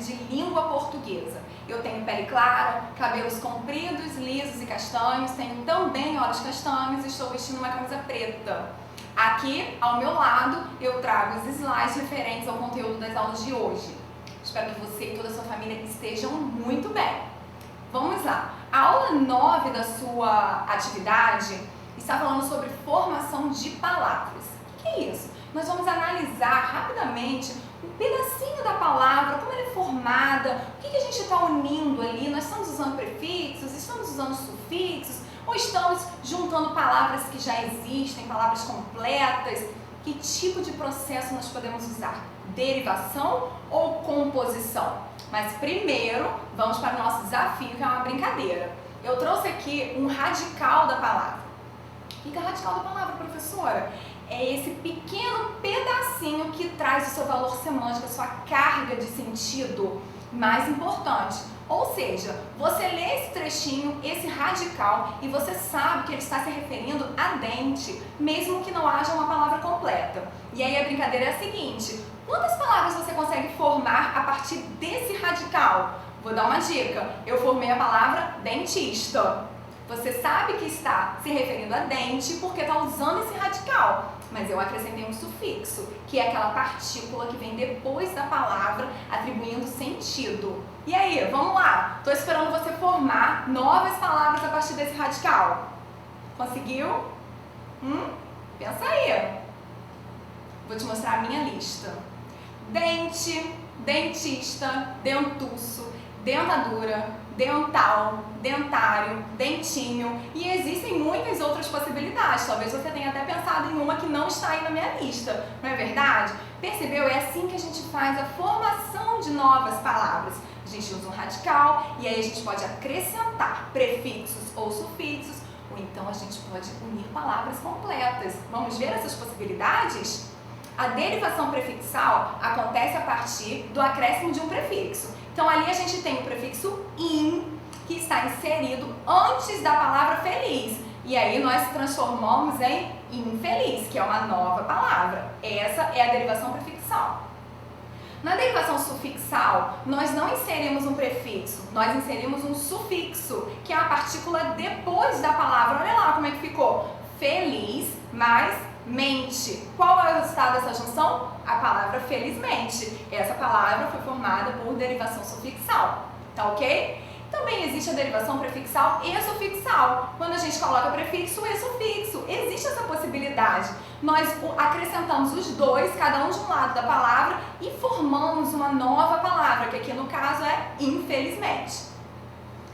de língua portuguesa. Eu tenho pele clara, cabelos compridos, lisos e castanhos, tenho também olhos castanhos e estou vestindo uma camisa preta. Aqui, ao meu lado, eu trago os slides referentes ao conteúdo das aulas de hoje. Espero que você e toda a sua família estejam muito bem. Vamos lá. A aula 9 da sua atividade está falando sobre formação de palavras. O que é isso? Nós vamos analisar rapidamente um pedacinho da palavra, como ela é formada, o que a gente está unindo ali. Nós estamos usando prefixos, estamos usando sufixos, ou estamos juntando palavras que já existem, palavras completas. Que tipo de processo nós podemos usar? Derivação ou composição? Mas primeiro, vamos para o nosso desafio, que é uma brincadeira. Eu trouxe aqui um radical da palavra. O que é radical da palavra, professora? É esse pequeno pedacinho que traz o seu valor semântico, a sua carga de sentido mais importante. Ou seja, você lê esse trechinho, esse radical, e você sabe que ele está se referindo a dente, mesmo que não haja uma palavra completa. E aí a brincadeira é a seguinte: quantas palavras você consegue formar a partir desse radical? Vou dar uma dica. Eu formei a palavra dentista. Você sabe que está se referindo a dente porque está usando esse radical, mas eu acrescentei um sufixo, que é aquela partícula que vem depois da palavra, atribuindo sentido. E aí, vamos lá? Estou esperando você formar novas palavras a partir desse radical. Conseguiu? Pensa aí. Vou te mostrar a minha lista. Dente, dentista, dentuço, dentadura, dental, dentário, dentinho, e existem muitas outras possibilidades. Talvez você tenha até pensado em uma que não está aí na minha lista, não é verdade? Percebeu? É assim que a gente faz a formação de novas palavras. A gente usa um radical e aí a gente pode acrescentar prefixos ou sufixos, ou então a gente pode unir palavras completas. Vamos ver essas possibilidades? A derivação prefixal acontece a partir do acréscimo de um prefixo. Então ali a gente tem o prefixo in, que está inserido antes da palavra feliz. E aí nós transformamos em infeliz, que é uma nova palavra. Essa é a derivação prefixal. Na derivação sufixal, nós não inserimos um prefixo, nós inserimos um sufixo, que é a partícula depois da palavra. Olha lá como é que ficou. Feliz mais mente. Qual é o resultado dessa junção? A palavra felizmente. Essa palavra foi formada por derivação sufixal. Tá ok? Também existe a derivação prefixal e sufixal. Quando a gente coloca prefixo e sufixo, existe essa possibilidade. Nós acrescentamos os dois, cada um de um lado da palavra, e formamos uma nova palavra, que aqui no caso é infelizmente.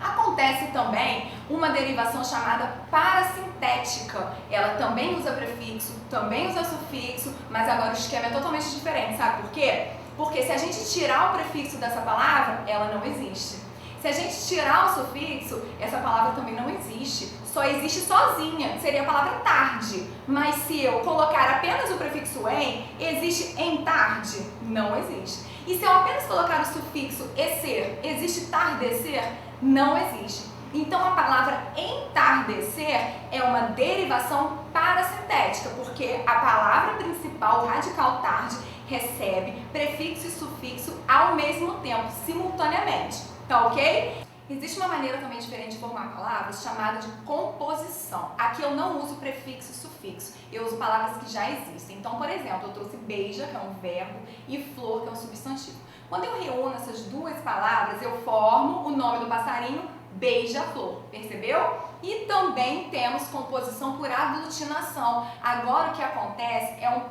Acontece também uma derivação chamada parasintética. Ela também usa prefixo, também usa sufixo, mas agora o esquema é totalmente diferente. Sabe por quê? Porque se a gente tirar o prefixo dessa palavra, ela não existe. Se a gente tirar o sufixo, essa palavra também não existe. Só existe sozinha, seria a palavra tarde. Mas se eu colocar apenas o prefixo em, existe em tarde? Não existe. E se eu apenas colocar o sufixo ecer, existe tardecer? Não existe. Então a palavra entardecer é uma derivação parasintética, porque a palavra principal, o radical tarde, recebe prefixo e sufixo ao mesmo tempo, simultaneamente. Tá ok? Existe uma maneira também diferente de formar palavras chamada de composição. Aqui eu não uso prefixo e sufixo, eu uso palavras que já existem. Então, por exemplo, eu trouxe beija, que é um verbo, e flor, que é um substantivo. Quando eu reúno essas duas palavras, eu formo o nome do passarinho beija-flor, percebeu? E também temos composição por aglutinação. Agora o que acontece é um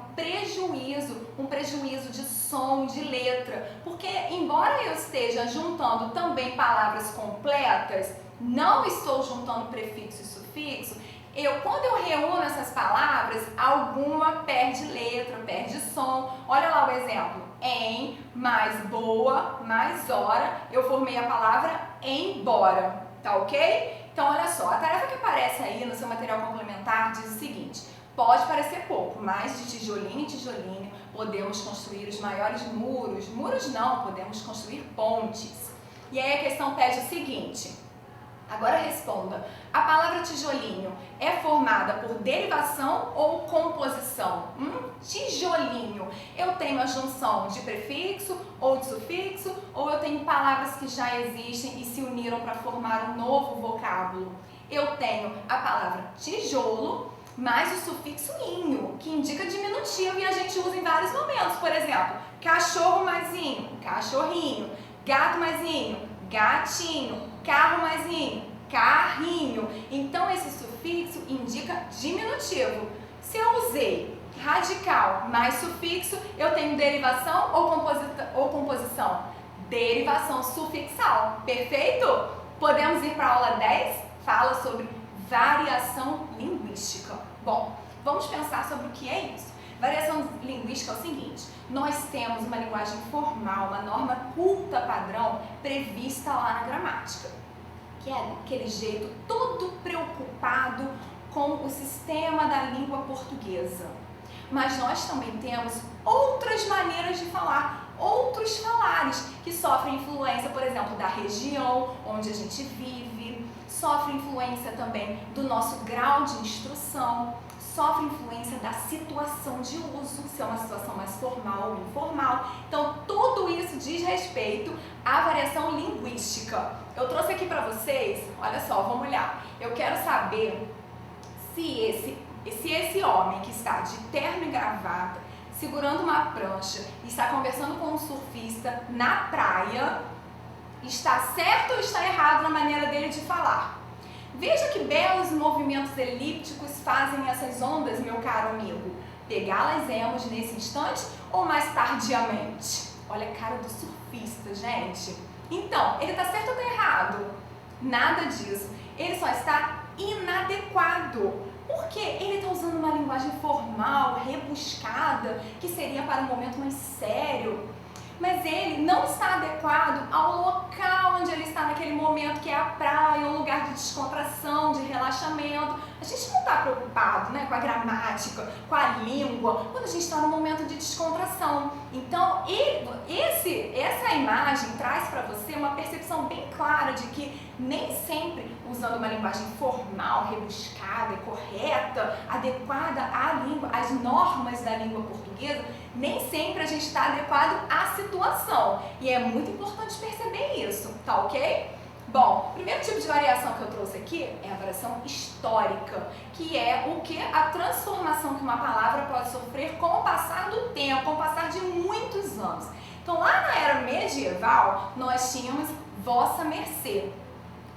prejuízo de som, de letra, porque embora eu esteja juntando também palavras completas, não estou juntando prefixo e sufixo, quando eu reúno essas palavras, alguma perde letra, perde som. Olha lá o exemplo. Em, mais boa, mais hora, eu formei a palavra embora. Tá ok? Então, olha só, a tarefa que aparece aí no seu material complementar diz o seguinte: pode parecer pouco, mas de tijolinho em tijolinho podemos construir os maiores muros. Muros não, podemos construir pontes. E aí a questão pede o seguinte: Agora responda, a palavra tijolinho é formada por derivação ou composição? Tijolinho, eu tenho a junção de prefixo ou de sufixo, ou eu tenho palavras que já existem e se uniram para formar um novo vocábulo? Eu tenho a palavra tijolo, mais o sufixo inho, que indica diminutivo e a gente usa em vários momentos. Por exemplo, cachorro mais inho, cachorrinho, gato mais inho, gatinho, carro mais inho, carrinho. Então esse sufixo indica diminutivo. Se eu usei radical mais sufixo, eu tenho derivação ou composição? Derivação sufixal. Perfeito? Podemos ir para a aula 10? Fala sobre variação linguística. Bom, vamos pensar sobre o que é isso. Variação linguística é o seguinte: nós temos uma linguagem formal, uma norma culta padrão prevista lá na gramática, que é aquele jeito todo preocupado com o sistema da língua portuguesa. Mas nós também temos outras maneiras de falar, outros falares que sofrem influência, por exemplo, da região onde a gente vive, sofre influência também do nosso grau de instrução, sofre influência da situação de uso, se é uma situação mais formal ou informal. Então, tudo isso diz respeito à variação linguística. Eu trouxe aqui para vocês, olha só, vamos olhar. Eu quero saber se esse homem que está de terno e gravata, segurando uma prancha e está conversando com um surfista na praia, está certo ou está errado na maneira dele de falar? Veja que belos movimentos elípticos fazem essas ondas, meu caro amigo. Pegá-las-emos nesse instante ou mais tardiamente? Olha a cara do surfista, gente. Então, ele está certo ou está errado? Nada disso. Ele só está inadequado. Porque ele está usando uma linguagem formal, rebuscada, que seria para um momento mais sério. Mas ele não está adequado ao local onde ele está naquele momento, que é a praia, um lugar de descontração, de relaxamento. A gente não está preocupado, né, com a gramática, com a língua, quando a gente está num momento de descontração. Então, essa imagem traz para você uma percepção bem clara de que nem sempre, usando uma linguagem formal, rebuscada e correta, adequada à língua, às normas da língua portuguesa, nem sempre a gente está adequado à situação. E é muito importante perceber isso, tá ok? Bom, o primeiro tipo de variação que eu trouxe aqui é a variação histórica, que é o que? A transformação que uma palavra pode sofrer com o passar do tempo, com o passar de muitos anos. Então, lá na era medieval, nós tínhamos vossa mercê.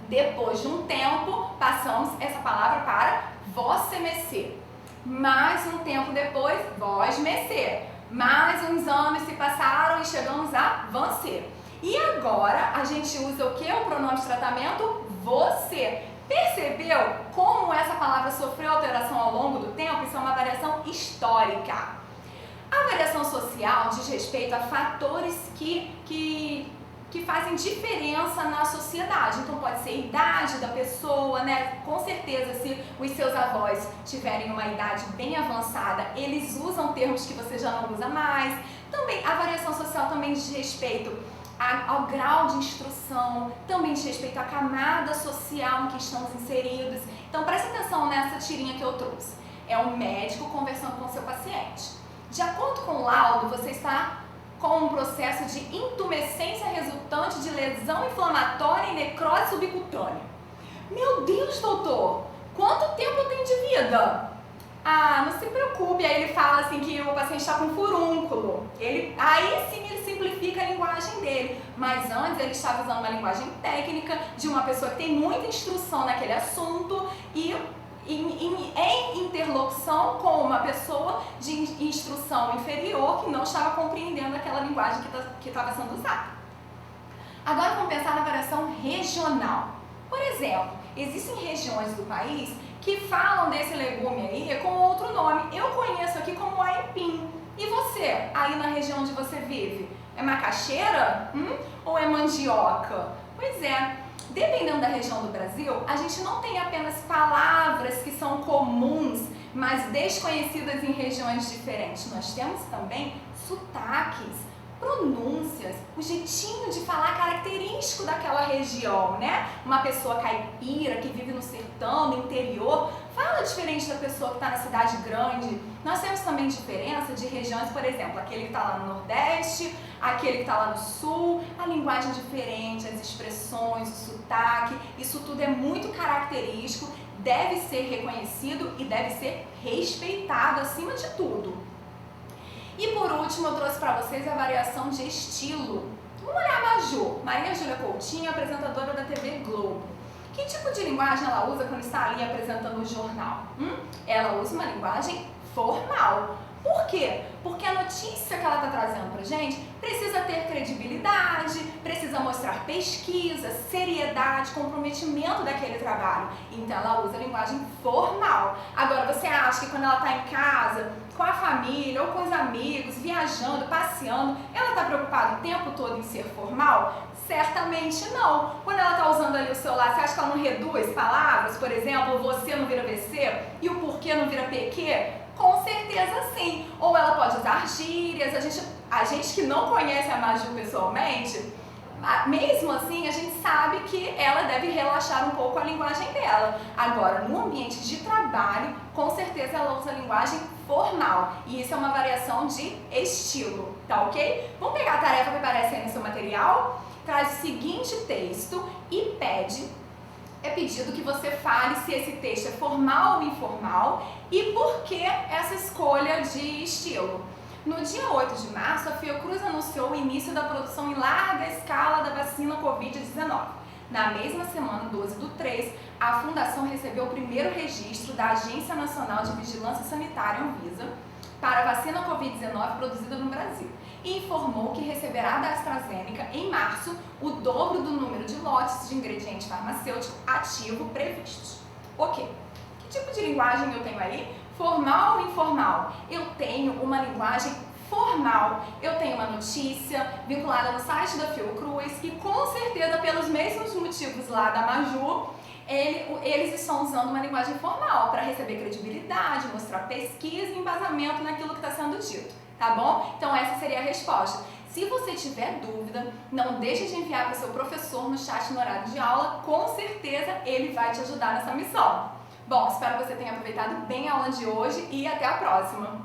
Depois de um tempo, passamos essa palavra para vossa mercê. Mais um tempo depois, vós mercê. Mais uns anos se passaram e chegamos a você. E agora a gente usa o que? O pronome de tratamento você. Percebeu como essa palavra sofreu alteração ao longo do tempo? Isso é uma variação histórica. A variação social diz respeito a fatores que fazem diferença na sociedade. Então pode ser a idade da pessoa, né? Com certeza, se os seus avós tiverem uma idade bem avançada, eles usam termos que você já não usa mais. Também a variação social também diz respeito ao grau de instrução, também diz respeito à camada social em que estamos inseridos. Então preste atenção nessa tirinha que eu trouxe. É um médico conversando com o seu paciente. De acordo com o laudo, você está com um processo de intumescência resultante de lesão inflamatória e necrose subcutânea. Meu Deus, doutor, quanto tempo eu tenho de vida? Ah, não se preocupe. Aí ele fala assim que o paciente está com furúnculo. Aí sim ele simplifica a linguagem dele. Mas antes ele estava usando uma linguagem técnica de uma pessoa que tem muita instrução naquele assunto e em interlocução com uma pessoa de instrução inferior que não estava compreendendo aquela linguagem que estava sendo usada. Agora vamos pensar na variação regional. Por exemplo, existem regiões do país que falam desse legume aí com outro nome. Eu conheço aqui como aipim. E você, aí na região onde você vive? É macaxeira? Ou é mandioca? Pois é. Dependendo da região do Brasil, a gente não tem apenas palavras que são comuns, mas desconhecidas em regiões diferentes. Nós temos também sotaques. pronúncias, o jeitinho de falar característico daquela região, né? Uma pessoa caipira que vive no sertão, no interior, fala diferente da pessoa que está na cidade grande. Nós temos também diferença de regiões, por exemplo, aquele que está lá no Nordeste, aquele que está lá no Sul, a linguagem diferente, as expressões, o sotaque, isso tudo é muito característico, deve ser reconhecido e deve ser respeitado acima de tudo. E por último, eu trouxe para vocês a variação de estilo. Vamos olhar a Maju, Maria Júlia Coutinho, apresentadora da TV Globo. Que tipo de linguagem ela usa quando está ali apresentando o jornal? Ela usa uma linguagem formal. Por quê? Porque a notícia que ela está trazendo para a gente precisa ter credibilidade, precisa mostrar pesquisa, seriedade, comprometimento daquele trabalho. Então ela usa a linguagem formal. Agora, você acha que quando ela está em casa, com a família ou com os amigos, viajando, passeando, ela está preocupada o tempo todo em ser formal? Certamente não. Quando ela está usando ali o celular, você acha que ela não reduz palavras? Por exemplo, você não vira VC e o porquê não vira PQ? Com certeza sim. Ou ela pode usar gírias. A gente que não conhece a Maju pessoalmente, mesmo assim a gente sabe que ela deve relaxar um pouco a linguagem dela. Agora, no ambiente de trabalho, com certeza ela usa a linguagem formal. E isso é uma variação de estilo, tá ok? Vamos pegar a tarefa que aparece aí no seu material? Traz o seguinte texto e é pedido que você fale se esse texto é formal ou informal e por que essa escolha de estilo. No dia 8 de março, a Fiocruz anunciou o início da produção em larga escala da vacina Covid-19. Na mesma semana, 12/3, a Fundação recebeu o primeiro registro da Agência Nacional de Vigilância Sanitária, Anvisa, para a vacina Covid-19 produzida no Brasil e informou que receberá da AstraZeneca, em março, o dobro do número de lotes de ingrediente farmacêutico ativo previstos. Ok, que tipo de linguagem eu tenho aí? Formal ou informal? Eu tenho uma linguagem formal. Eu tenho uma notícia vinculada no site da Fiocruz que, com certeza, pelos mesmos motivos lá da Maju, eles estão usando uma linguagem formal para receber credibilidade, mostrar pesquisa e embasamento naquilo que está sendo dito, tá bom? Então essa seria a resposta. Se você tiver dúvida, não deixe de enviar para o seu professor no chat no horário de aula, com certeza ele vai te ajudar nessa missão. Bom, espero que você tenha aproveitado bem a aula de hoje e até a próxima!